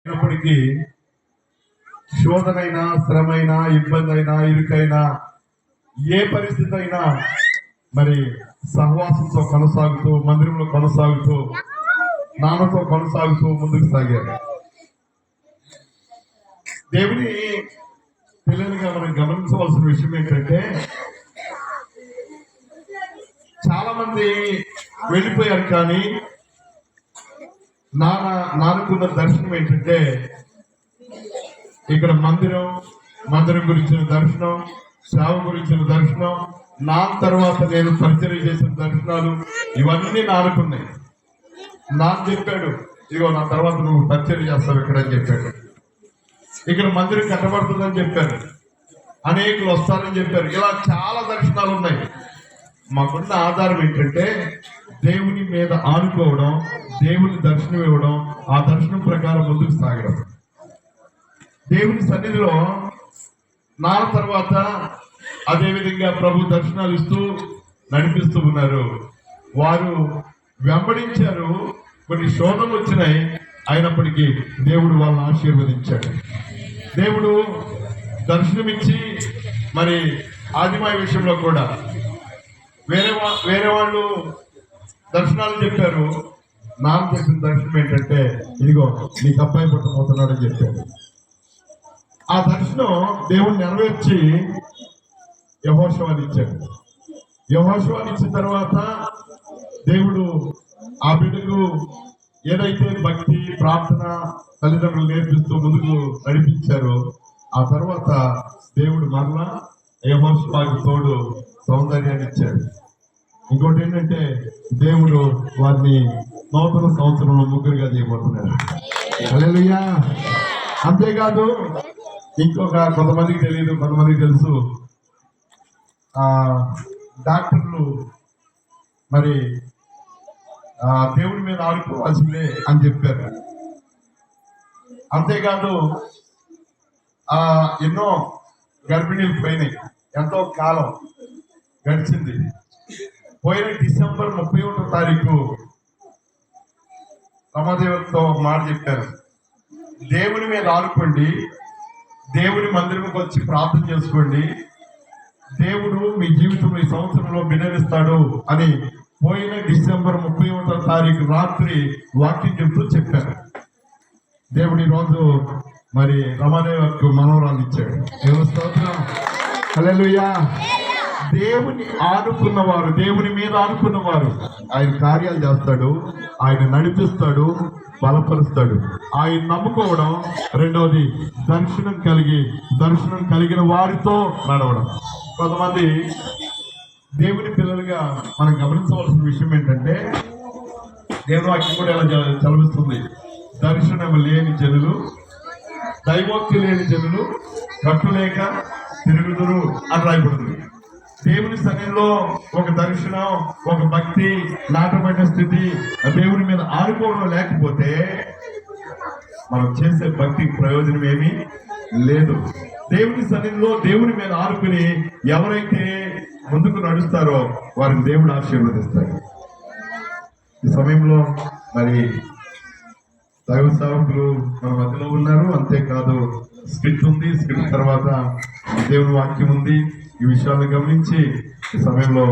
అయినప్పటికీ శోధనైనా, శ్రమైనా, ఇబ్బంది అయినా, ఇరుకైనా, ఏ పరిస్థితి అయినా మరి సహవాసంతో కొనసాగుతూ, మందిరంలో కొనసాగుతూ, నాన్నతో కొనసాగుతూ ముందుకు సాగారు. దేవుని పిల్లలుగా మనం గమనించవలసిన విషయం ఏంటంటే, చాలా మంది వెళ్ళిపోయారు, కానీ నాన్నకున్న దర్శనం ఏంటంటే, ఇక్కడ మందిరం గురించిన దర్శనం, సేవ గురించిన దర్శనం, నా తర్వాత నేను పరిచయం చేసిన దర్శనాలు, ఇవన్నీ నానుకున్నాయి. నాకు చెప్పాడు, ఇగో నా తర్వాత నువ్వు పరిచయం చేస్తావు ఇక్కడ అని చెప్పాడు. ఇక్కడ మందిరం కట్టబడుతుందని చెప్పారు, అనేకులు వస్తారని చెప్పారు. ఇలా చాలా దర్శనాలు ఉన్నాయి. మాకున్న ఆధారం ఏంటంటే, దేవుని మీద ఆనుకోవడం, దేవుని దర్శనం ఇవ్వడం, ఆ దర్శనం ప్రకారం ముందుకు సాగడం. దేవుని సన్నిధిలో నా తర్వాత అదేవిధంగా ప్రభు దర్శనాలు ఇస్తూ నడిపిస్తూ ఉన్నారు. వారు వెంబడించారు, కొన్ని శోధనలు వచ్చినాయి, అయినప్పటికీ దేవుడు వాళ్ళని ఆశీర్వదించాడు. దేవుడు దర్శనమిచ్చి మరి ఆదిమాయ విషయంలో కూడా వేరే వాళ్ళు దర్శనాలు చెప్పారు. నాకు చెప్పిన దర్శనం ఏంటంటే, ఇదిగో నీకు అబ్బాయి పుట్టబోతున్నాడని చెప్పాడు. ఆ దర్శనం దేవుడు నెరవేర్చి యెహోషువని ఇచ్చాడు. యెహోషువని ఇచ్చిన తర్వాత దేవుడు ఆ బిడ్డకు ఏదైతే భక్తి, ప్రార్థన తల్లిదండ్రులు నేర్పిస్తూ ముందుకు నడిపించారో, ఆ తర్వాత దేవుడు మరలా యెహోషువకి తోడు సౌందర్యాన్ని ఇచ్చాడు. ఇంకోటి ఏంటంటే, దేవుడు వారిని నూతన సంవత్సరంలో ముగ్గురుగా చేయబోతున్నాడు. హల్లెలూయా. అంతేకాదు, కొంతమందికి తెలియదు, కొంతమందికి తెలుసు, డాక్టర్లు మరి దేవుడి మీద ఆడుకోవాల్సిందే అని చెప్పారు. అంతేకాదు, ఎన్నో గర్భిణీలు పోయినాయి, ఎంతో కాలం గడిచింది. పోయిన డిసెంబర్ 31వ తారీఖు రమాదేవితో మాట చెప్పారు, దేవుని మీద ఆడుకోండి, దేవుని మందిరంకి వచ్చి ప్రార్థన చేసుకోండి, దేవుడు మీ జీవితంలో ఈ సంవత్సరంలో బిడ్డనిస్తాడు అని పోయిన డిసెంబర్ 31వ తారీఖు రాత్రి వాక్యం చెప్తూ చెప్పారు. దేవుడు ఈరోజు మరి రమాదేవికి మనవరాలు ఇచ్చాడు. దేవుని స్తోత్రం. హల్లెలూయా. దేవుని ఆనుకున్నవారు, దేవుని మీద ఆనుకున్నవారు ఆయన కార్యాలు చేస్తాడు, ఆయన నడిపిస్తాడు, బలపరుస్తాడు. ఆయన నమ్ముకోవడం, రెండవది దర్శనం కలిగిన వారితో నడవడం. కొంతమంది దేవుని పిల్లలుగా మనం గమనించవలసిన విషయం ఏంటంటే, దేవుని వాక్యం కూడా ఎలా చదివిస్తుంది, దర్శనం లేని జనులు, దైవోక్తి లేని జనులు కట్టులేక తిరుగుదురు అని రాయబడుతుంది. దేవుని సన్నిధిలో ఒక దర్శనం, ఒక భక్తి, నాటబడిన స్థితి, దేవుని మీద ఆడుకోవడం లేకపోతే మనం చేసే భక్తికి ప్రయోజనం ఏమీ లేదు. దేవుని సన్నిధిలో దేవుని మీద ఆడుకుని ఎవరైతే ముందుకు నడుస్తారో వారికి దేవుడు ఆశీర్వదిస్తాడు. ఈ సమయంలో మరి దైవ సేవకులు మన మధ్యలో ఉన్నారు. అంతేకాదు, స్క్రిప్ట్ ఉంది, స్క్రిప్ట్ తర్వాత దేవుని వాక్యం ఉంది. ఈ విషయాలను గమనించి ఈ సమయంలో